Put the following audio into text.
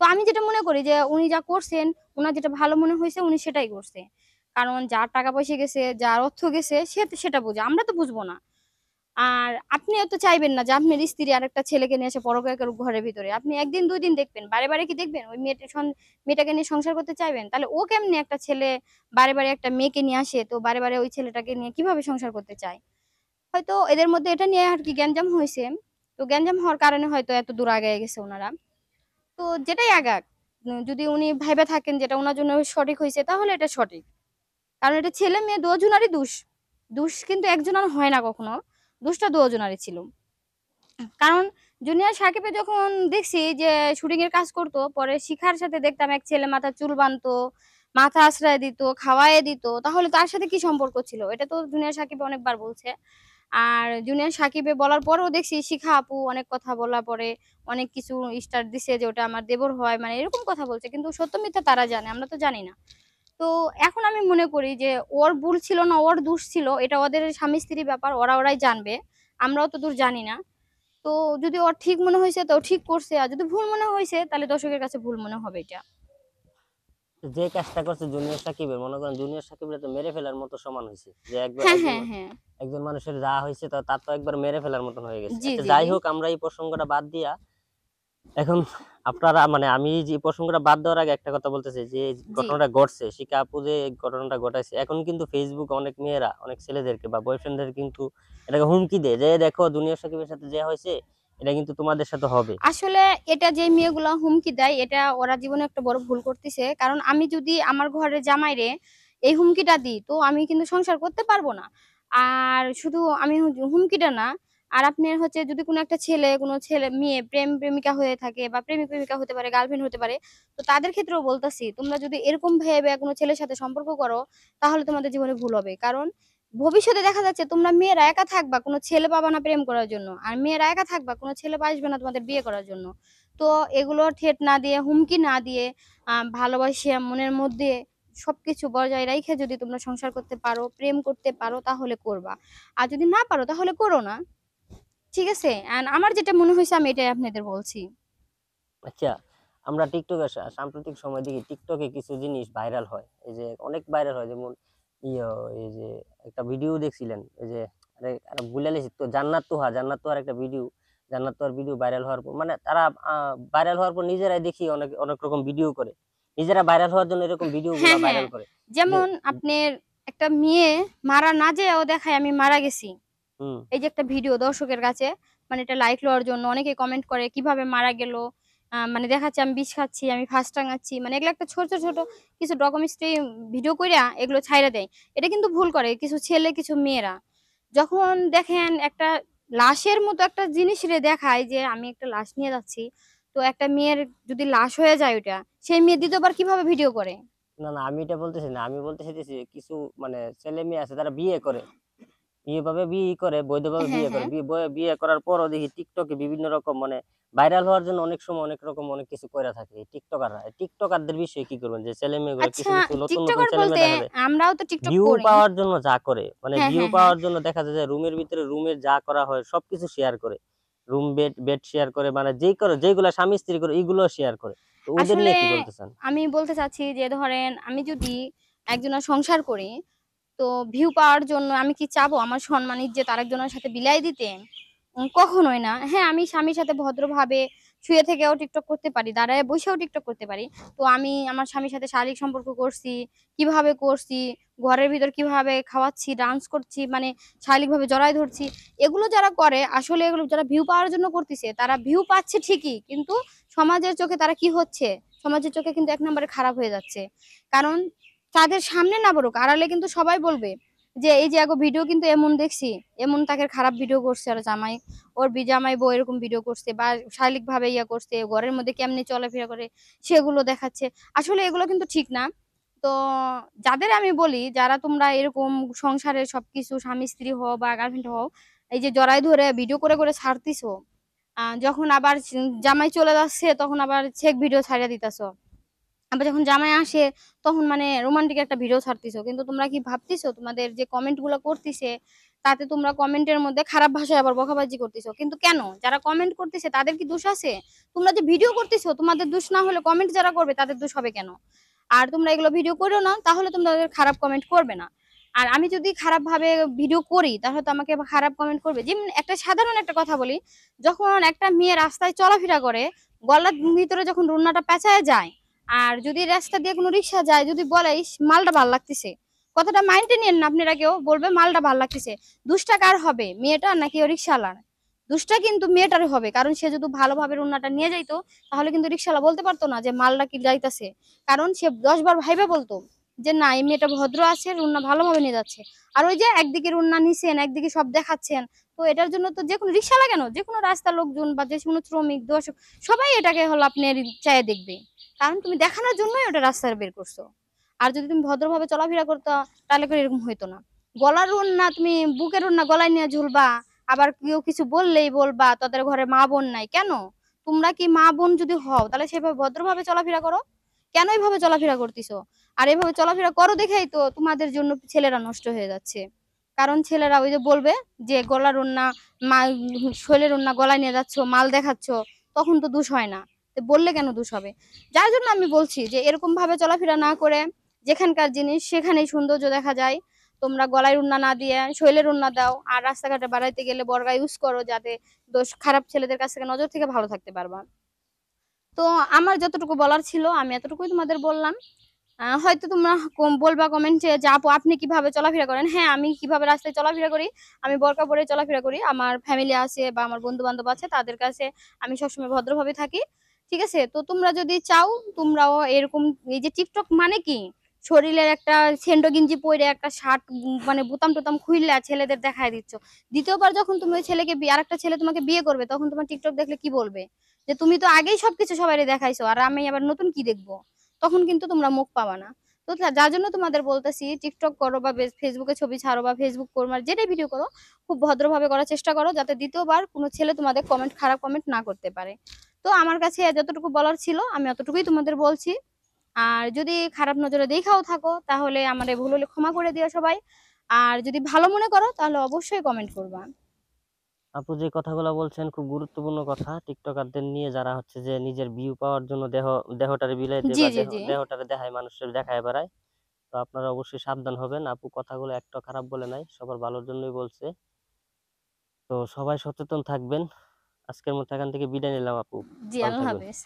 তো আমি যেটা মনে করি যে উনি যা করছেন, উনার যেটা ভালো মনে হয়েছে উনি সেটাই করছে। কারণ যার টাকা পয়সা গেছে, যার অর্থ গেছে সে সেটা বোঝে, আমরা তো বুঝবো না। আর আপনিও তো চাইবেন না যে আপনার স্ত্রী আরেকটা ছেলেকে নিয়ে এসে পরকীয়া করুক ঘরের ভিতরে। আপনি একদিন দুই দিন দেখবেন, বারে বারে কি দেখবেন? ওই মেয়েটাকে নিয়ে সংসার করতে চাইবেন? তাহলে ও কেমনে একটা ছেলে বারে বারে একটা মেয়েকে নিয়ে আসে, তো বারে বারে ওই ছেলেটাকে নিয়ে কিভাবে সংসার করতে চায়? হয়তো এদের মধ্যে এটা নিয়ে আর কি গ্যাঞ্জাম হয়েছে। তো গ্যাঞ্জাম হওয়ার কারণে হয়তো এত দূর আগায় গেছে ওনারা। তো যেটাই আগাক, যদি উনি ভাইবা থাকেন যেটা ওনার জন্য সঠিক হয়েছে তাহলে এটা সঠিক। কারণ এটা ছেলে মেয়ে দুজনারই দোষ। দোষ কিন্তু একজনের হয় না কখনো। দোষটা দুজনারই ছিল। কারণ জুনিয়র সাকিবে যখন দেখছি যে শুটিং এর কাজ করতো, পরে শিখার সাথে দেখতাম এক ছেলে মাথায় চুল বাঁধতো, মাথা আশ্রয় দিত, খাওয়ায় দিত, তাহলে তার সাথে কি সম্পর্ক ছিল? এটা তো জুনিয়র সাকিব অনেকবার বলছে। আর জুনিয়র সাকিবে বলার পরেও দেখছি শিখা আপু অনেক কথা বলার পরে অনেক কিছু স্টার দিছে যে ওটা আমার দেবর হয়, মানে এরকম কথা বলছে, কিন্তু সত্য মিথ্যা তারা জানে, আমরা তো জানি না। তো এখন আমি মনে করি যে ওর ভুল ছিল না ওর দোষ ছিল, এটা ওদের স্বামী স্ত্রীর ব্যাপার, ওরাই জানবে, আমরাও তো দূর জানি না। তো যদি ওর ঠিক মনে হয়েছে তো ও ঠিক করছে, আর যদি ভুল মনে হয়েছে তাহলে দর্শকের কাছে ভুল মনে হবে এটা। যে কাজটা করছে জুনিয়র সাকিবের, মনে করেন জুনিয়র সাকিবের তো মেরে ফেলার মতো সমান হয়েছে, যে একবার হ্যাঁ একজন হ্যাঁ হ্যাঁ। একজন মানুষের যা হয়েছে তার তো একবার মেরে ফেলার মতন হয়ে গেছে। জি আচ্ছা জি যাই জি। হোক, আমরা এই প্রসঙ্গটা বাদ দিয়া এখন আপনারা মানে আমি যে প্রসঙ্গটা বাদ দেওয়ার আগে একটা কথা বলতেছি, যে জি। ঘটনাটা ঘটছে, শিকা আপু যে ঘটনাটা ঘটাইছে, এখন কিন্তু ফেসবুক অনেক মেয়েরা অনেক ছেলেদেরকে বা বয়ফ্রেন্ডদের কিন্তু এটাকে হুমকি দেয়, যে দেখো দুনিয়ার সাকিবের সাথে যে হয়েছে এটা কিন্তু তোমাদের সাথে হবে। আসলে এটা যে মেয়েগুলা হুমকি দেয় এটা ওরা জীবনে একটা বড় ভুল করতেছে, কারণ আমি যদি আমার ঘরের জামাইরে এই হুমকিটা দিই তো আমি কিন্তু সংসার করতে পারবো না। আর শুধু আমি হুমকিটা না, আর আপনার হচ্ছে যদি কোনো একটা ছেলে কোনো ছেলে মেয়ে প্রেম প্রেমিকা হয়ে থাকে বা প্রেমিক প্রেমিকা হতে পারে, গার্লফ্রেন্ড হতে পারে, তো তাদের ক্ষেত্রেও বলতাছি তোমরা যদি এরকম ভেবে কোনো ছেলের সাথে সম্পর্ক করো তাহলে তোমাদের জীবনে ভুল হবে। কারণ ভবিষ্যতে দেখা যাচ্ছে তোমরা মেয়েরা একা থাকবা, কোনো ছেলে পাবা না প্রেম করার জন্য, আর মেয়েরা একা থাকবা, কোনো ছেলে আসবে না তোমাদের বিয়ে করার জন্য। তো এগুলো ঠেট না দিয়ে, হুমকি না দিয়ে, ভালোবাসিয়া মনের মধ্যে সবকিছু বজায় রাইখে যদি তোমরা সংসার করতে পারো, প্রেম করতে পারো তাহলে করবা। আর যদি না পারো তাহলে করো না। ঠিক আছে? এন্ড আমার যেটা মনে হয়েছে আমি এটাই আপনাদের বলছি। আচ্ছা, আমরা টিকটকে সাম্প্রতিক সময় দেখি টিকটকে কিছু জিনিস ভাইরাল হয়, এই যে অনেক ভাইরাল হয়, যেমন ইয়ে, এই যে একটা ভিডিও দেখছিলেন, এই যে আরে আরে ভুলে গেছি তো, জান্নাত তোহার একটা ভিডিও, জান্নাত তোহার ভিডিও ভাইরাল হওয়ার পর মানে তারা ভাইরাল হওয়ার পর নিজেরাই দেখি অনেক অনেক রকম ভিডিও করে, নিজেরা ভাইরাল হওয়ার জন্য এরকম ভিডিও গুলা হ্যাঁ, হ্যাঁ। ভাইরাল করে। যে যেমন আপনার একটা মেয়ে মারা না যেয়েও দেখায় আমি মারা গেছি। হুম, এই যে একটা ভিডিও দর্শকের কাছে, মানে এটা লাইক লওয়ার জন্য অনেকে কমেন্ট করে কিভাবে মারা গেল, মানে দেখাচ্ছে আমি বিষ খাচ্ছি, আমি ফাঁস টাঙাচ্ছি, মানে এগুলো একটা ছোট ছোট কিছু ডকুমেন্টারি ভিডিও কইরা এগুলো ছাইড়া দেয়। এটা কিন্তু ভুল করে কিছু ছেলে কিছু মেয়েরা। যখন দেখেন একটা লাশের মতো একটা জিনিস রে দেখায় যে আমি একটা লাশ নিয়ে যাচ্ছি, তো একটা মেয়ের যদি লাশ হয়ে যায় ওইটা, সেই মেয়ে দ্বিতীয়বার কিভাবে ভিডিও করে? না না, আমি এটা বলতেছি না, আমি বলতে চাইতেছি কিছু মানে ছেলে মেয়ে আছে তারা বিয়ে করে, এভাবে বিয়ে করে, বৈধভাবে হ্যাঁ, বিয়ে করে, হ্যাঁ। বিয়ে করার পরও দেখি টিকটকে বিভিন্ন রকম মানে ভাইরাল হওয়ার জন্য অনেক সময় অনেক রকম অনেক কিছু করে থাকে এই টিকটকাররা। টিকটকারদের বিষয়ে কি করবেন, যে ছেলে মেয়েগুলো কিছু আচ্ছা, কিছু নতুন নতুন টিকটকার ছেলে বলতে মেয়ে দেখা যায় আমরাও তো টিকটক ভিউ করি। পাওয়ার জন্য যা করে, মানে হ্যাঁ, ভিউ হ্যাঁ, হ্যাঁ। পাওয়ার জন্য দেখা যায় যে রুমের ভিতরে রুমের যা করা হয় সবকিছু শেয়ার করে, রুম বেড বেড শেয়ার করে, মানে যেই করে যেগুলা স্বামী স্ত্রী করে এইগুলো শেয়ার করে। তো ওদের আসলে নিয়ে কি বলতেছেন? আমি বলতে চাচ্ছি যে ধরেন আমি যদি একজনের সংসার করি, তো ভিউ পাওয়ার জন্য আমি কি চাবো আমার সম্মান ইজ্জত আরেকজনের সাথে বিলাই দিতে? কখনোই না। হ্যাঁ, আমি স্বামীর সাথে ভদ্রভাবে শুয়ে থেকেও টিকটক করতে পারি, দাঁড়ায় বইসেও টিকটক করতে পারি। তো আমি আমার স্বামীর সাথে শারীরিক সম্পর্ক করছি, কিভাবে করছি, ঘরের ভিতর কিভাবে খাওয়াচ্ছি, ডান্স করছি, মানে শারীরিকভাবে জড়ায় ধরছি। এগুলো যারা করে আসলে এগুলো যারা ভিউ পাওয়ার জন্য করতেছে, তারা ভিউ পাচ্ছে ঠিকই। কিন্তু সমাজের চোখে তারা কি হচ্ছে? সমাজের চোখে কিন্তু এক নম্বরে খারাপ হয়ে যাচ্ছে। কারণ তাদের সামনে না বলুক, আড়ালে কিন্তু সবাই বলবে যে এই যে এগো ভিডিও কিন্তু এমন দেখছি, এমন তাকে খারাপ ভিডিও করছে আর জামাই, ওর জামাই বউ এরকম ভিডিও করছে বা শারীরিক ভাবে ইয়া করছে, ঘরের মধ্যে কেমনে চলাফেরা করে সেগুলো দেখাচ্ছে। আসলে এগুলো কিন্তু ঠিক না। তো যাদের আমি বলি যারা তোমরা এরকম সংসারের সবকিছু স্বামী স্ত্রী হও বা গার্লফ্রেন্ড হও, এই যে জড়াই ধরে ভিডিও করে করে ছাড়তিছো, যখন আবার জামাই চলে যাচ্ছে তখন আবার ছেক ভিডিও ছাড়িয়ে দিতেছো, আবার যখন জামাই আসে তখন মানে রোমান্টিক একটা ভিডিও ছাড়তিছো, কিন্তু তোমরা কি ভাবতিছো তোমাদের যে কমেন্ট গুলো করতিছে তাতে তোমরা কমেন্টের মধ্যে খারাপ ভাষায় আবার বকাবাজি করতেছো। কিন্তু কেন? যারা কমেন্ট করতেছে তাদের কি দোষ আছে? তোমরা যে ভিডিও করতেছো তোমাদের দোষ না হলে কমেন্ট যারা করবে তাদের দোষ হবে কেন? আর তোমরা এগুলো ভিডিও করো না তাহলে তোমাদের খারাপ কমেন্ট করবে না। আর আমি যদি খারাপ ভাবে ভিডিও করি তাহলে তো আমাকে খারাপ কমেন্ট করবে। যেমন একটা সাধারণ একটা কথা বলি, যখন একটা মেয়ে রাস্তায় চলাফেরা করে, গলার ভিতরে যখন রুন্নাটা পেঁচায় যায়, আর যদি রাস্তা দিয়ে কোনো রিক্সা যায়, যদি বলে "ইস, মালটা ভাল লাগতেছে", কথাটা মাইন্ডে নিয়েন না, আপনারা কেউ বলবে মালটা ভাল লাগতেছে, দুষ্টা কার হবে, মেয়েটার নাকি ওই রিক্সাওয়ালার? দুষ্টা কিন্তু মেয়েটারই হবে, কারণ সে যদি ভালোভাবে রুন্নাটা নিয়ে যাইতো তাহলে কিন্তু রিক্সাওয়ালা বলতে পারতো না যে মালটা কি যাইতাছে। কারণ সে 10 বার ভাইবে বলতো যে না, এই মেয়েটা ভদ্র আছে, রুন্না ভালোভাবে নিয়ে যাচ্ছে। আর ওই যে একদিকে রুন্না নিছেন, একদিকে সব দেখাচ্ছেন, তো এটার জন্য তো যে কোনো রিক্সাওয়ালা কেন, যে কোনো রাস্তার লোকজন বা যে কোনো শ্রমিক দর্শক সবাই এটাকে হলো আপনার চায়ে দেখবে, কারণ তুমি দেখানোর জন্যই ওটা রাস্তায় বের করছো। আর যদি তুমি ভদ্রভাবে চলাফেরা করতো তাহলে করে এরকম হইতো না। গলার না, তুমি বুকের না গলায় নিয়ে ঝুলবা, আবার কেউ কিছু বললেই বলবা তাদের ঘরে মা বোন নাই। কেন? তোমরা কি মা বোন যদি হও তাহলে সেভাবে ভদ্রভাবে চলাফেরা করো। কেন এইভাবে চলাফেরা করতেছো? আর এইভাবে চলাফেরা করো দেখেই তো তোমাদের জন্য ছেলেরা নষ্ট হয়ে যাচ্ছে। কারণ ছেলেরা ওই যে বলবে যে গলার ওড়না, মা, শৈলের ওড়না গলায় নিয়ে যাচ্ছ, মাল দেখাচ্ছ, তখন তো দোষ হয় না। তো বললে কেন দোষ হবে? যার জন্য আমি বলছি যে এরকম ভাবে চলাফেরা না করে যেখানকার জিনিস সেখানেই সৌন্দর্য দেখা যায়। তোমরা গলায় ওড়না না দিয়ে শৈলের ওড়না দাও, আর রাস্তাঘাটে বেড়াইতে গেলে বর্গা ইউজ করো, যাতে দোষ খারাপ ছেলেদের কাছ থেকে নজর থেকে ভালো থাকতে পারবা। তো আমার যতটুকু বলার ছিল আমি এতটুকুই তোমাদের বললাম। হয়তো তোমরা বলবা কমেন্টে যে আপু আপনি কিভাবে চলাফেরা করেন। হ্যাঁ, আমি কিভাবে রাস্তায় চলাফেরা করি, আমি বোরকা পরে চলাফেরা করি। আমার ফ্যামিলি আছে বা আমার বন্ধু বান্ধব আছে, তাদের কাছে আমি সবসময় ভদ্রভাবে থাকি। ঠিক আছে? তো তোমরা যদি চাও তোমরাও এরকম, এই যে টিকটক মানে কি, শরীরের একটা সেন্ডো গেঞ্জি পরে একটা শার্ট মানে বোতাম টোতাম খুইলা ছেলেদের দেখায় দিচ্ছ। দ্বিতীয়বার যখন তুমি ওই ছেলেকে আরেকটা ছেলে তোমাকে বিয়ে করবে তখন তোমার টিকটক দেখলে কি বলবে? যে তুমি তো আগেই সবকিছু সবাই দেখাইছো, আর আমি আবার নতুন কি দেখবো? তখন কিন্তু তোমরা মুখ পাবা না। তো যার জন্য তোমাদের বলতেছি, টিকটক করো বা ফেসবুকে ছবি ছাড়ো বা ফেসবুক করো, যেটাই ভিডিও করো, খুব ভদ্রভাবে করার চেষ্টা করো, যাতে দ্বিতীয়বার কোনো ছেলে তোমাদের খারাপ কমেন্ট না করতে পারে। তো আমার কাছে যতটুকু বলার ছিল আমি অতটুকুই তোমাদের বলছি। আর যদি খারাপ নজরে দেখাও থাকো তাহলে আমাদের ভুল হলে ক্ষমা করে দিও সবাই। আর যদি ভালো মনে করো তাহলে অবশ্যই কমেন্ট করবা। আপু যে কথাগুলো বলছেন খুব গুরুত্বপূর্ণ কথা। টিকটকারদের নিয়ে যারা হচ্ছে যে নিজের ভিউ পাওয়ার জন্য দেহটারে বিলাইতে জি বা জি জি। দেহটারে দেখায়, মানুষের দেখায় বেড়ায়। তো আপনারা অবশ্যই সাবধান হবেন। আপু কথাগুলো একটা খারাপ বলে নাই, সবার ভালোর জন্যই বলছে। তো সবাই সচেতন থাকবেন। আজকের মতো এখান থেকে বিদায় নিলাম আপু। জি, ভালো আল্লাহ থাকবেন। হাফেজ।